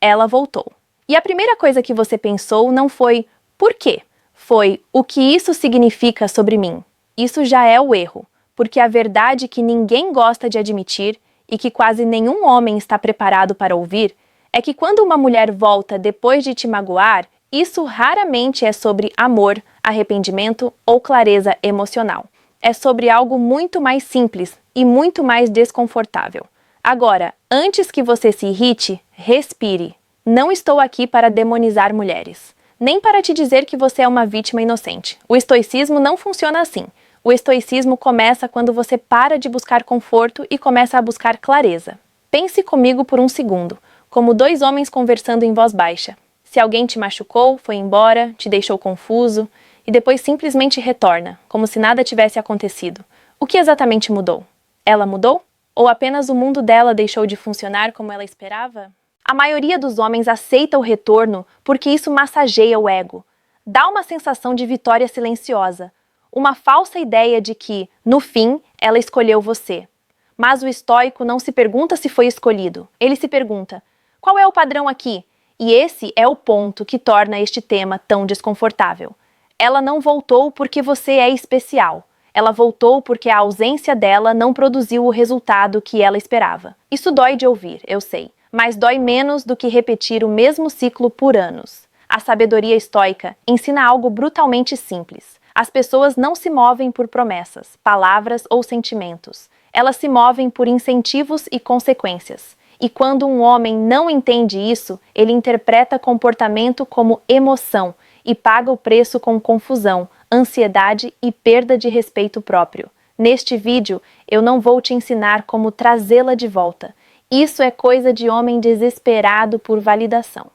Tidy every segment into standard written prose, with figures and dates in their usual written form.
ela voltou. E a primeira coisa que você pensou não foi por quê? Foi o que isso significa sobre mim. Isso já é o erro, porque a verdade que ninguém gosta de admitir e que quase nenhum homem está preparado para ouvir é que quando uma mulher volta depois de te magoar, isso raramente é sobre amor, arrependimento ou clareza emocional. É sobre algo muito mais simples e muito mais desconfortável. Agora, antes que você se irrite, respire. Não estou aqui para demonizar mulheres, nem para te dizer que você é uma vítima inocente. O estoicismo não funciona assim. O estoicismo começa quando você para de buscar conforto e começa a buscar clareza. Pense comigo por um segundo, como dois homens conversando em voz baixa. Se alguém te machucou, foi embora, te deixou confuso e depois simplesmente retorna, como se nada tivesse acontecido. O que exatamente mudou? Ela mudou? Ou apenas o mundo dela deixou de funcionar como ela esperava? A maioria dos homens aceita o retorno porque isso massageia o ego. Dá uma sensação de vitória silenciosa. Uma falsa ideia de que, no fim, ela escolheu você. Mas o estoico não se pergunta se foi escolhido. Ele se pergunta, qual é o padrão aqui? E esse é o ponto que torna este tema tão desconfortável. Ela não voltou porque você é especial. Ela voltou porque a ausência dela não produziu o resultado que ela esperava. Isso dói de ouvir, eu sei, mas dói menos do que repetir o mesmo ciclo por anos. A sabedoria estoica ensina algo brutalmente simples. As pessoas não se movem por promessas, palavras ou sentimentos. Elas se movem por incentivos e consequências. E quando um homem não entende isso, ele interpreta comportamento como emoção e paga o preço com confusão, ansiedade e perda de respeito próprio. Neste vídeo, eu não vou te ensinar como trazê-la de volta. Isso é coisa de homem desesperado por validação.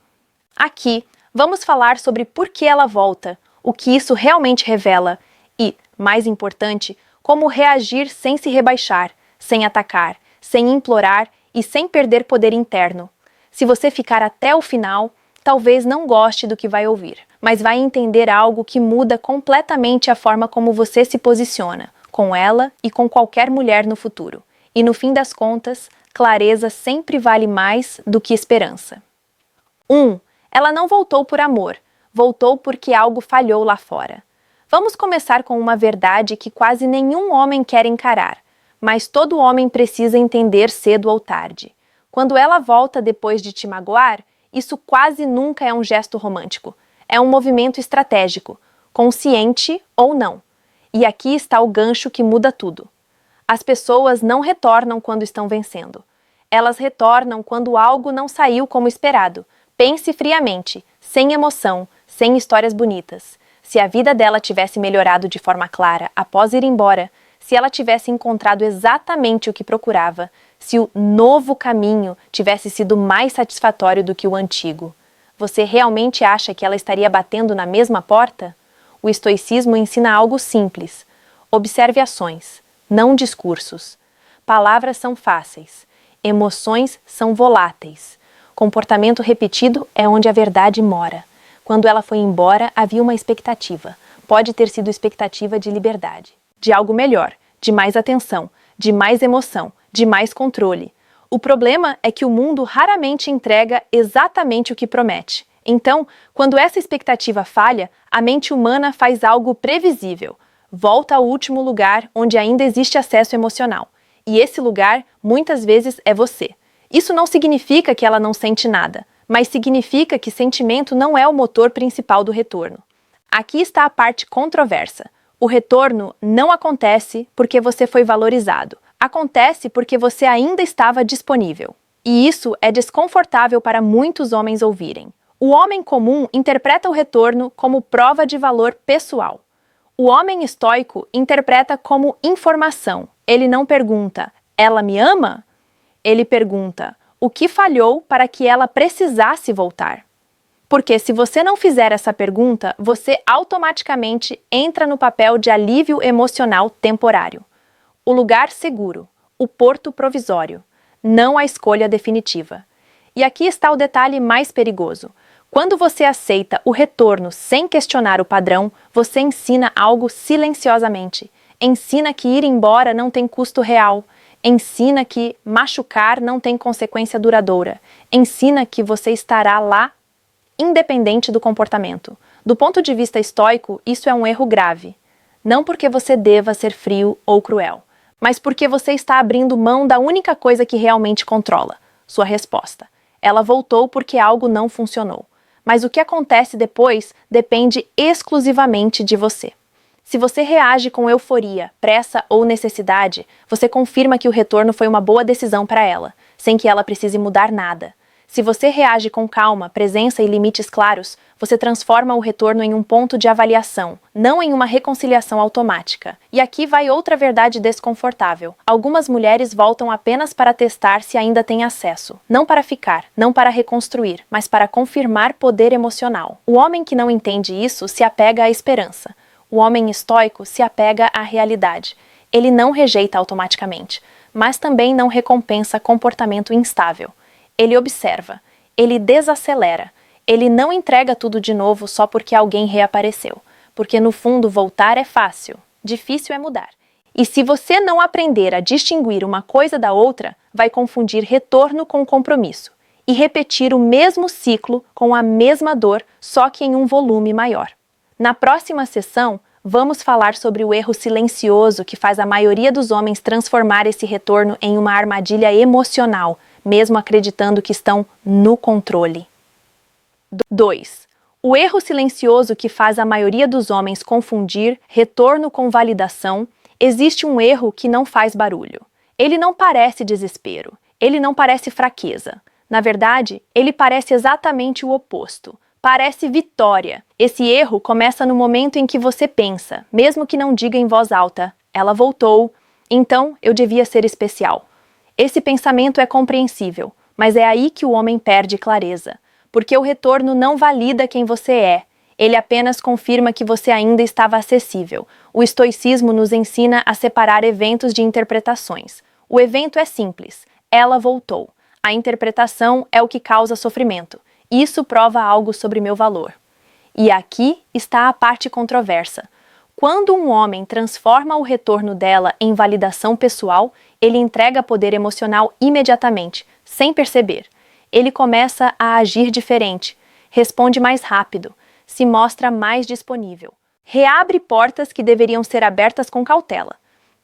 Aqui, vamos falar sobre por que ela volta, o que isso realmente revela e, mais importante, como reagir sem se rebaixar, sem atacar, sem implorar e sem perder poder interno. Se você ficar até o final, talvez não goste do que vai ouvir, mas vai entender algo que muda completamente a forma como você se posiciona, com ela e com qualquer mulher no futuro. E no fim das contas, clareza sempre vale mais do que esperança. 1. Ela não voltou por amor, voltou porque algo falhou lá fora. Vamos começar com uma verdade que quase nenhum homem quer encarar, mas todo homem precisa entender cedo ou tarde. Quando ela volta depois de te magoar, isso quase nunca é um gesto romântico. É um movimento estratégico, consciente ou não. E aqui está o gancho que muda tudo. As pessoas não retornam quando estão vencendo. Elas retornam quando algo não saiu como esperado. Pense friamente, sem emoção, sem histórias bonitas. Se a vida dela tivesse melhorado de forma clara após ir embora, se ela tivesse encontrado exatamente o que procurava, se o novo caminho tivesse sido mais satisfatório do que o antigo, você realmente acha que ela estaria batendo na mesma porta? O estoicismo ensina algo simples. Observe ações, não discursos. Palavras são fáceis. Emoções são voláteis. Comportamento repetido é onde a verdade mora. Quando ela foi embora, havia uma expectativa. Pode ter sido expectativa de liberdade, de algo melhor, de mais atenção, de mais emoção, de mais controle. O problema é que o mundo raramente entrega exatamente o que promete. Então, quando essa expectativa falha, a mente humana faz algo previsível. Volta ao último lugar onde ainda existe acesso emocional. E esse lugar, muitas vezes, é você. Isso não significa que ela não sente nada, mas significa que sentimento não é o motor principal do retorno. Aqui está a parte controversa. O retorno não acontece porque você foi valorizado. Acontece porque você ainda estava disponível. E isso é desconfortável para muitos homens ouvirem. O homem comum interpreta o retorno como prova de valor pessoal. O homem estoico interpreta como informação. Ele não pergunta, ela me ama? Ele pergunta, o que falhou para que ela precisasse voltar? Porque se você não fizer essa pergunta, você automaticamente entra no papel de alívio emocional temporário. O lugar seguro, o porto provisório, não a escolha definitiva. E aqui está o detalhe mais perigoso. Quando você aceita o retorno sem questionar o padrão, você ensina algo silenciosamente. Ensina que ir embora não tem custo real. Ensina que machucar não tem consequência duradoura. Ensina que você estará lá independente do comportamento. Do ponto de vista estoico, isso é um erro grave. Não porque você deva ser frio ou cruel, mas porque você está abrindo mão da única coisa que realmente controla, sua resposta. Ela voltou porque algo não funcionou. Mas o que acontece depois depende exclusivamente de você. Se você reage com euforia, pressa ou necessidade, você confirma que o retorno foi uma boa decisão para ela, sem que ela precise mudar nada. Se você reage com calma, presença e limites claros, você transforma o retorno em um ponto de avaliação, não em uma reconciliação automática. E aqui vai outra verdade desconfortável. Algumas mulheres voltam apenas para testar se ainda têm acesso. Não para ficar, não para reconstruir, mas para confirmar poder emocional. O homem que não entende isso se apega à esperança. O homem estoico se apega à realidade. Ele não rejeita automaticamente, mas também não recompensa comportamento instável. Ele observa, ele desacelera, ele não entrega tudo de novo só porque alguém reapareceu, porque no fundo voltar é fácil, difícil é mudar. E se você não aprender a distinguir uma coisa da outra, vai confundir retorno com compromisso e repetir o mesmo ciclo com a mesma dor, só que em um volume maior. Na próxima sessão, vamos falar sobre o erro silencioso que faz a maioria dos homens transformar esse retorno em uma armadilha emocional, mesmo acreditando que estão no controle. 2. O erro silencioso que faz a maioria dos homens confundir retorno com validação. Existe um erro que não faz barulho. Ele não parece desespero, ele não parece fraqueza. Na verdade, ele parece exatamente o oposto. Parece vitória. Esse erro começa no momento em que você pensa, mesmo que não diga em voz alta, ela voltou, então eu devia ser especial. Esse pensamento é compreensível, mas é aí que o homem perde clareza, porque o retorno não valida quem você é, ele apenas confirma que você ainda estava acessível. O estoicismo nos ensina a separar eventos de interpretações. O evento é simples, ela voltou. A interpretação é o que causa sofrimento. Isso prova algo sobre meu valor. E aqui está a parte controversa. Quando um homem transforma o retorno dela em validação pessoal, ele entrega poder emocional imediatamente, sem perceber. Ele começa a agir diferente, responde mais rápido, se mostra mais disponível. Reabre portas que deveriam ser abertas com cautela.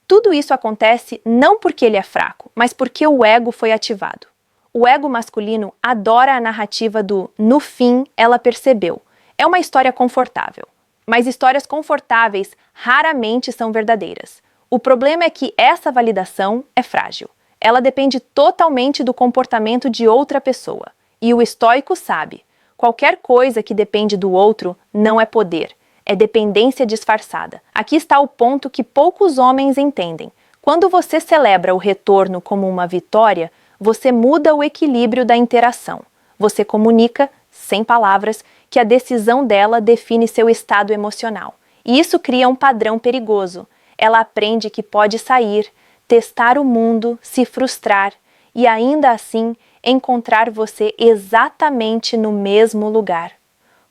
Tudo isso acontece não porque ele é fraco, mas porque o ego foi ativado. O ego masculino adora a narrativa do "no fim, ela percebeu". É uma história confortável. Mas histórias confortáveis raramente são verdadeiras. O problema é que essa validação é frágil. Ela depende totalmente do comportamento de outra pessoa. E o estoico sabe, qualquer coisa que depende do outro não é poder, é dependência disfarçada. Aqui está o ponto que poucos homens entendem. Quando você celebra o retorno como uma vitória, você muda o equilíbrio da interação. Você comunica, sem palavras, que a decisão dela define seu estado emocional. E isso cria um padrão perigoso. Ela aprende que pode sair, testar o mundo, se frustrar e ainda assim encontrar você exatamente no mesmo lugar,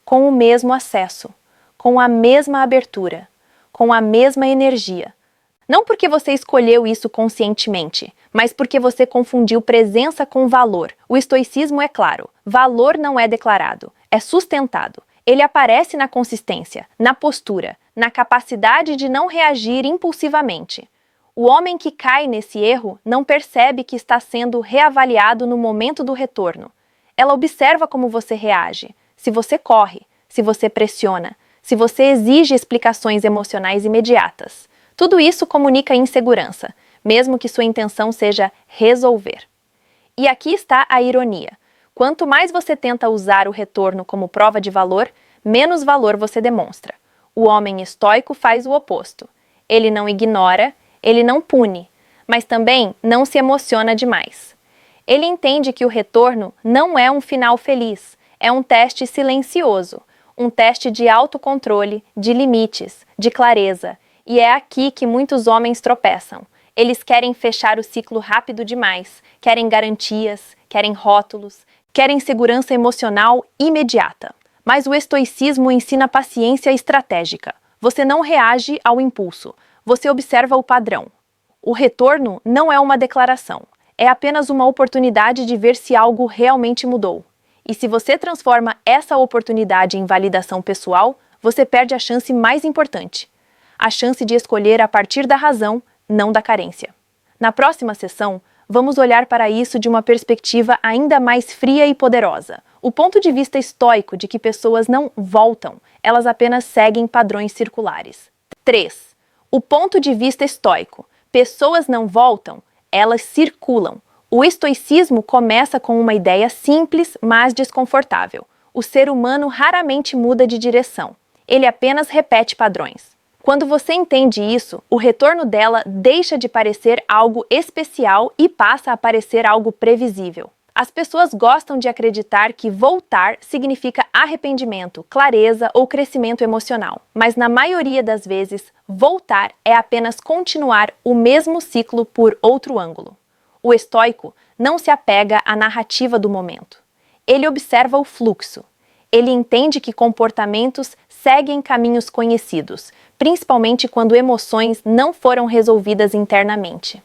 com o mesmo acesso, com a mesma abertura, com a mesma energia. Não porque você escolheu isso conscientemente, mas porque você confundiu presença com valor. O estoicismo é claro, valor não é declarado, é sustentado. Ele aparece na consistência, na postura, na capacidade de não reagir impulsivamente. O homem que cai nesse erro não percebe que está sendo reavaliado no momento do retorno. Ela observa como você reage, se você corre, se você pressiona, se você exige explicações emocionais imediatas. Tudo isso comunica insegurança, mesmo que sua intenção seja resolver. E aqui está a ironia. Quanto mais você tenta usar o retorno como prova de valor, menos valor você demonstra. O homem estoico faz o oposto. Ele não ignora, ele não pune, mas também não se emociona demais. Ele entende que o retorno não é um final feliz, é um teste silencioso, um teste de autocontrole, de limites, de clareza. E é aqui que muitos homens tropeçam. Eles querem fechar o ciclo rápido demais, querem garantias, querem rótulos, querem segurança emocional imediata. Mas o estoicismo ensina paciência estratégica. Você não reage ao impulso, você observa o padrão. O retorno não é uma declaração, é apenas uma oportunidade de ver se algo realmente mudou. E se você transforma essa oportunidade em validação pessoal, você perde a chance mais importante, a chance de escolher a partir da razão, não da carência. Na próxima sessão, vamos olhar para isso de uma perspectiva ainda mais fria e poderosa. O ponto de vista estoico de que pessoas não voltam, elas apenas seguem padrões circulares. 3. O ponto de vista estoico. Pessoas não voltam, elas circulam. O estoicismo começa com uma ideia simples, mas desconfortável. O ser humano raramente muda de direção. Ele apenas repete padrões. Quando você entende isso, o retorno dela deixa de parecer algo especial e passa a parecer algo previsível. As pessoas gostam de acreditar que voltar significa arrependimento, clareza ou crescimento emocional. Mas na maioria das vezes, voltar é apenas continuar o mesmo ciclo por outro ângulo. O estoico não se apega à narrativa do momento. Ele observa o fluxo. Ele entende que comportamentos seguem caminhos conhecidos, principalmente quando emoções não foram resolvidas internamente.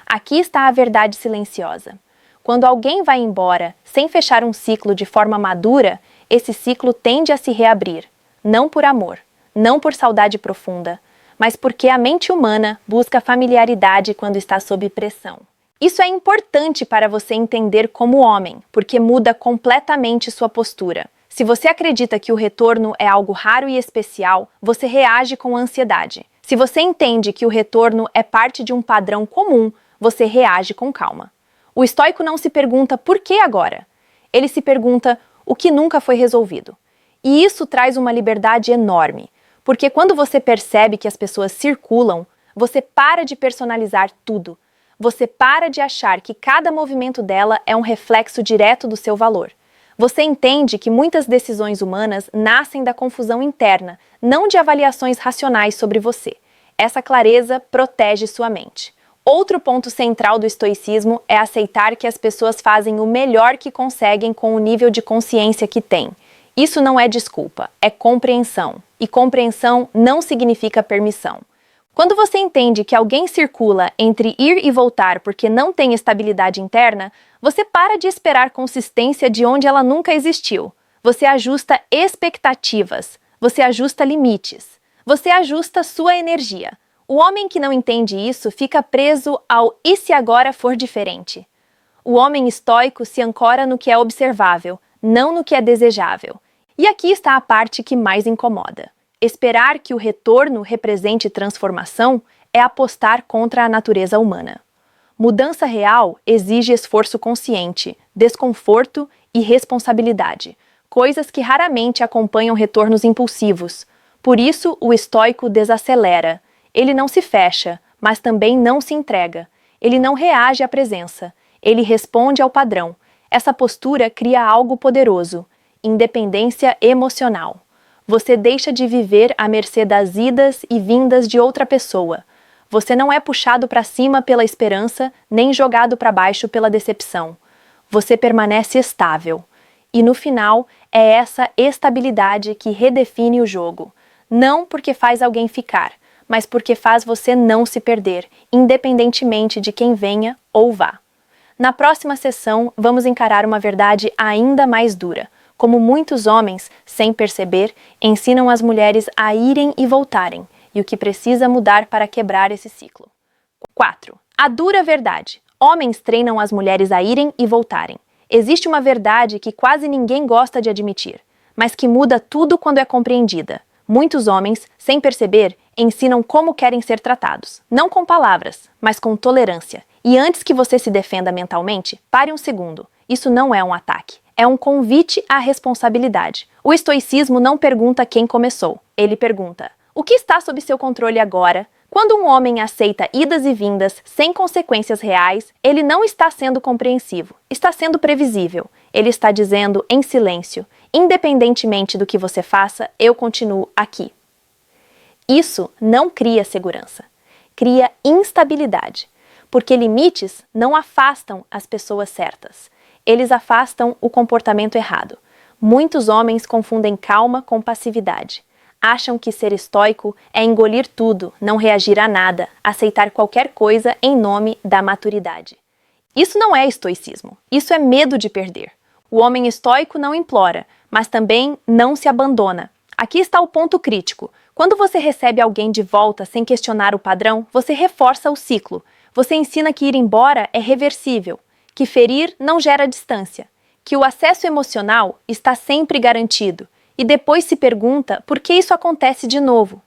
Aqui está a verdade silenciosa. Quando alguém vai embora sem fechar um ciclo de forma madura, esse ciclo tende a se reabrir, não por amor, não por saudade profunda, mas porque a mente humana busca familiaridade quando está sob pressão. Isso é importante para você entender como homem, porque muda completamente sua postura. Se você acredita que o retorno é algo raro e especial, você reage com ansiedade. Se você entende que o retorno é parte de um padrão comum, você reage com calma. O estoico não se pergunta por que agora. Ele se pergunta o que nunca foi resolvido. E isso traz uma liberdade enorme, porque quando você percebe que as pessoas circulam, você para de personalizar tudo. Você para de achar que cada movimento dela é um reflexo direto do seu valor. Você entende que muitas decisões humanas nascem da confusão interna, não de avaliações racionais sobre você. Essa clareza protege sua mente. Outro ponto central do estoicismo é aceitar que as pessoas fazem o melhor que conseguem com o nível de consciência que têm. Isso não é desculpa, é compreensão. E compreensão não significa permissão. Quando você entende que alguém circula entre ir e voltar porque não tem estabilidade interna, você para de esperar consistência de onde ela nunca existiu. Você ajusta expectativas, você ajusta limites, você ajusta sua energia. O homem que não entende isso fica preso ao "e se agora for diferente?". O homem estoico se ancora no que é observável, não no que é desejável. E aqui está a parte que mais incomoda. Esperar que o retorno represente transformação é apostar contra a natureza humana. Mudança real exige esforço consciente, desconforto e responsabilidade, coisas que raramente acompanham retornos impulsivos. Por isso, o estoico desacelera. Ele não se fecha, mas também não se entrega. Ele não reage à presença. Ele responde ao padrão. Essa postura cria algo poderoso: independência emocional. Você deixa de viver à mercê das idas e vindas de outra pessoa. Você não é puxado para cima pela esperança, nem jogado para baixo pela decepção. Você permanece estável. E no final, é essa estabilidade que redefine o jogo. Não porque faz alguém ficar, mas porque faz você não se perder, independentemente de quem venha ou vá. Na próxima sessão, vamos encarar uma verdade ainda mais dura. Como muitos homens, sem perceber, ensinam as mulheres a irem e voltarem, e o que precisa mudar para quebrar esse ciclo. 4. A dura verdade. Homens treinam as mulheres a irem e voltarem. Existe uma verdade que quase ninguém gosta de admitir, mas que muda tudo quando é compreendida. Muitos homens, sem perceber, ensinam como querem ser tratados, não com palavras, mas com tolerância. E antes que você se defenda mentalmente, pare um segundo. Isso não é um ataque. É um convite à responsabilidade. O estoicismo não pergunta quem começou. Ele pergunta: o que está sob seu controle agora? Quando um homem aceita idas e vindas sem consequências reais, ele não está sendo compreensivo, está sendo previsível. Ele está dizendo em silêncio: independentemente do que você faça, eu continuo aqui. Isso não cria segurança, cria instabilidade, porque limites não afastam as pessoas certas. Eles afastam o comportamento errado. Muitos homens confundem calma com passividade. acham que ser estoico é engolir tudo, não reagir a nada, aceitar qualquer coisa em nome da maturidade. Isso não é estoicismo, isso é medo de perder. O homem estoico não implora, mas também não se abandona. Aqui está o ponto crítico. Quando você recebe alguém de volta sem questionar o padrão, você reforça o ciclo. Você ensina que ir embora é reversível, que ferir não gera distância, que o acesso emocional está sempre garantido, e depois se pergunta por que isso acontece de novo.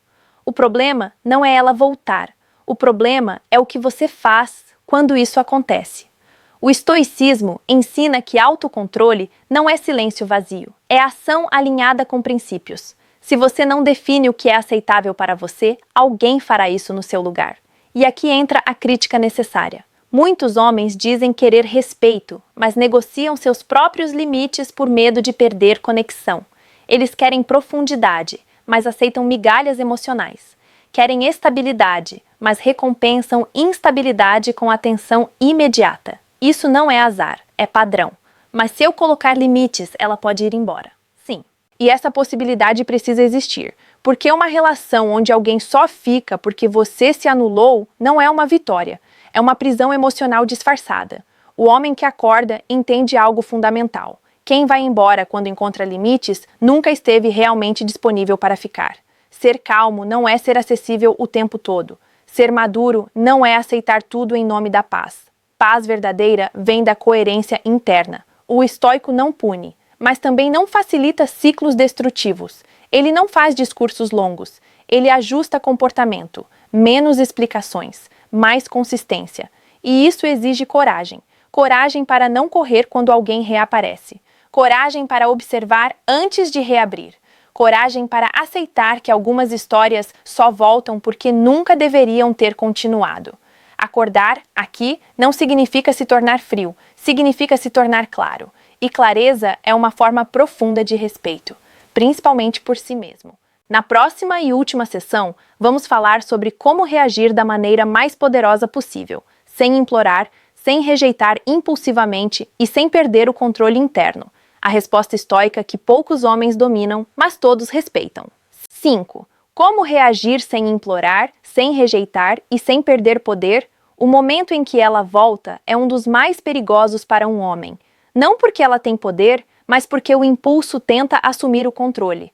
O problema não é ela voltar, o problema é o que você faz quando isso acontece. O estoicismo ensina que autocontrole não é silêncio vazio, é ação alinhada com princípios. Se você não define o que é aceitável para você, alguém fará isso no seu lugar. E aqui entra a crítica necessária. Muitos homens dizem querer respeito, mas negociam seus próprios limites por medo de perder conexão. Eles querem profundidade, mas aceitam migalhas emocionais. Querem estabilidade, mas recompensam instabilidade com atenção imediata. Isso não é azar, é padrão. Mas se eu colocar limites, ela pode ir embora. Sim. E essa possibilidade precisa existir, porque uma relação onde alguém só fica porque você se anulou não é uma vitória, é uma prisão emocional disfarçada. O homem que acorda entende algo fundamental. Quem vai embora quando encontra limites nunca esteve realmente disponível para ficar. Ser calmo não é ser acessível o tempo todo. Ser maduro não é aceitar tudo em nome da paz. Paz verdadeira vem da coerência interna. O estoico não pune, mas também não facilita ciclos destrutivos. Ele não faz discursos longos. Ele ajusta comportamento, menos explicações, mais consistência. E isso exige coragem. Coragem para não correr quando alguém reaparece. Coragem para observar antes de reabrir. Coragem para aceitar que algumas histórias só voltam porque nunca deveriam ter continuado. Acordar, aqui, não significa se tornar frio, significa se tornar claro. E clareza é uma forma profunda de respeito, principalmente por si mesmo. Na próxima e última sessão, vamos falar sobre como reagir da maneira mais poderosa possível, sem implorar, sem rejeitar impulsivamente e sem perder o controle interno. A resposta estoica que poucos homens dominam, mas todos respeitam. 5. Como reagir sem implorar, sem rejeitar e sem perder poder? O momento em que ela volta é um dos mais perigosos para um homem. Não porque ela tem poder, mas porque o impulso tenta assumir o controle.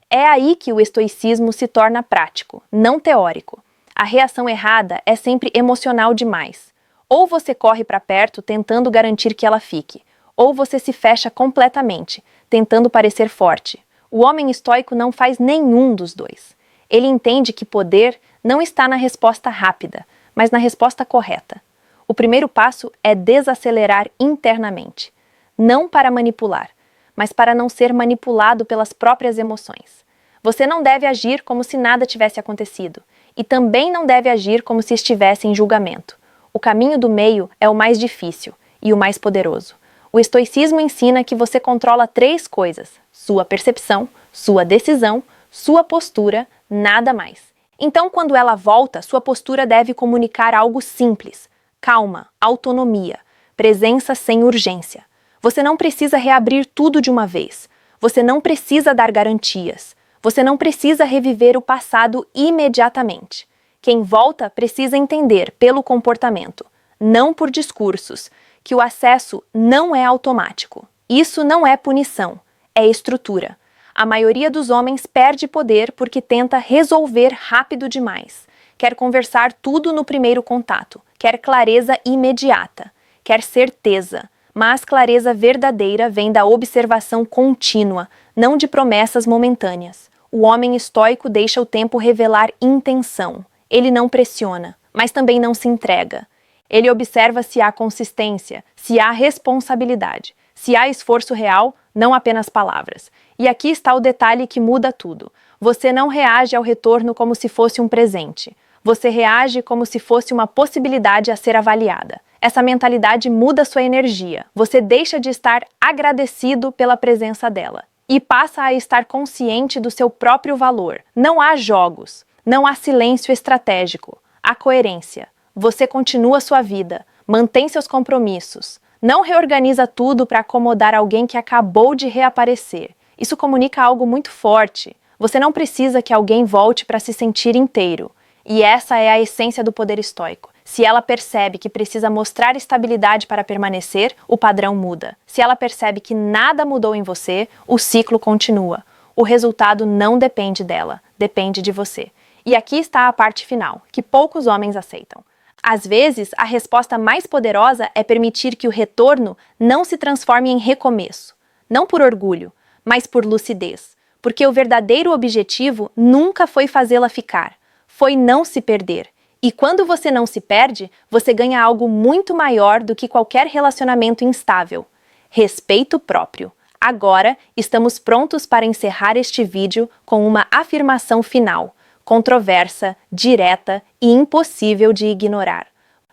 É aí que o estoicismo se torna prático, não teórico. A reação errada é sempre emocional demais. Ou você corre para perto tentando garantir que ela fique, ou você se fecha completamente, tentando parecer forte. O homem estoico não faz nenhum dos dois. Ele entende que poder não está na resposta rápida, mas na resposta correta. O primeiro passo é desacelerar internamente. Não para manipular, mas para não ser manipulado pelas próprias emoções. Você não deve agir como se nada tivesse acontecido, e também não deve agir como se estivesse em julgamento. O caminho do meio é o mais difícil e o mais poderoso. O estoicismo ensina que você controla 3 coisas: sua percepção, sua decisão, sua postura, nada mais. Então, quando ela volta, sua postura deve comunicar algo simples: calma, autonomia, presença sem urgência. Você não precisa reabrir tudo de uma vez. Você não precisa dar garantias. Você não precisa reviver o passado imediatamente. Quem volta precisa entender pelo comportamento, não por discursos, que o acesso não é automático. Isso não é punição, é estrutura. A maioria dos homens perde poder porque tenta resolver rápido demais. Quer conversar tudo no primeiro contato, quer clareza imediata, quer certeza. Mas clareza verdadeira vem da observação contínua, não de promessas momentâneas. O homem estoico deixa o tempo revelar intenção. Ele não pressiona, mas também não se entrega. Ele observa se há consistência, se há responsabilidade, se há esforço real, não apenas palavras. E aqui está o detalhe que muda tudo. Você não reage ao retorno como se fosse um presente. Você reage como se fosse uma possibilidade a ser avaliada. Essa mentalidade muda sua energia. Você deixa de estar agradecido pela presença dela e passa a estar consciente do seu próprio valor. Não há jogos, não há silêncio estratégico, há coerência. Você continua sua vida, mantém seus compromissos, não reorganiza tudo para acomodar alguém que acabou de reaparecer. Isso comunica algo muito forte. Você não precisa que alguém volte para se sentir inteiro. E essa é a essência do poder estoico. Se ela percebe que precisa mostrar estabilidade para permanecer, o padrão muda. Se ela percebe que nada mudou em você, o ciclo continua. O resultado não depende dela, depende de você. E aqui está a parte final, que poucos homens aceitam. Às vezes, a resposta mais poderosa é permitir que o retorno não se transforme em recomeço. Não por orgulho, mas por lucidez. Porque o verdadeiro objetivo nunca foi fazê-la ficar. Foi não se perder. E quando você não se perde, você ganha algo muito maior do que qualquer relacionamento instável. Respeito próprio. Agora, estamos prontos para encerrar este vídeo com uma afirmação final, controversa, direta e impossível de ignorar.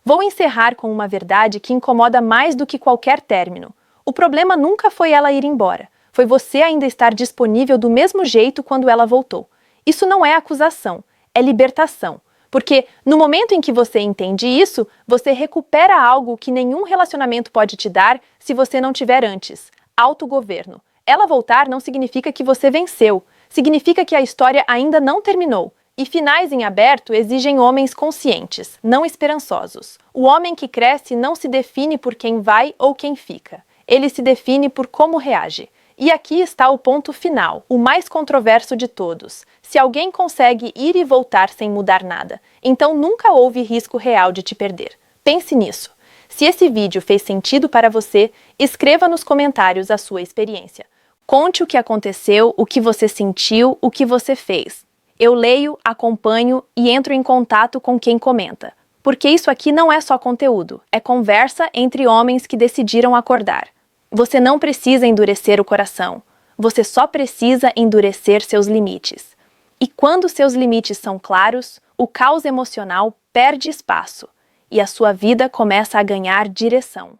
Vou encerrar com uma verdade que incomoda mais do que qualquer término. O problema nunca foi ela ir embora. Foi você ainda estar disponível do mesmo jeito quando ela voltou. Isso não é acusação. É libertação, porque no momento em que você entende isso, você recupera algo que nenhum relacionamento pode te dar se você não tiver antes: autogoverno. Ela voltar não significa que você venceu, significa que a história ainda não terminou. E finais em aberto exigem homens conscientes, não esperançosos. O homem que cresce não se define por quem vai ou quem fica, ele se define por como reage. E aqui está o ponto final, o mais controverso de todos. Se alguém consegue ir e voltar sem mudar nada, então nunca houve risco real de te perder. Pense nisso. Se esse vídeo fez sentido para você, escreva nos comentários a sua experiência. Conte o que aconteceu, o que você sentiu, o que você fez. Eu leio, acompanho e entro em contato com quem comenta. Porque isso aqui não é só conteúdo, é conversa entre homens que decidiram acordar. Você não precisa endurecer o coração. Você só precisa endurecer seus limites. E quando seus limites são claros, o caos emocional perde espaço e a sua vida começa a ganhar direção.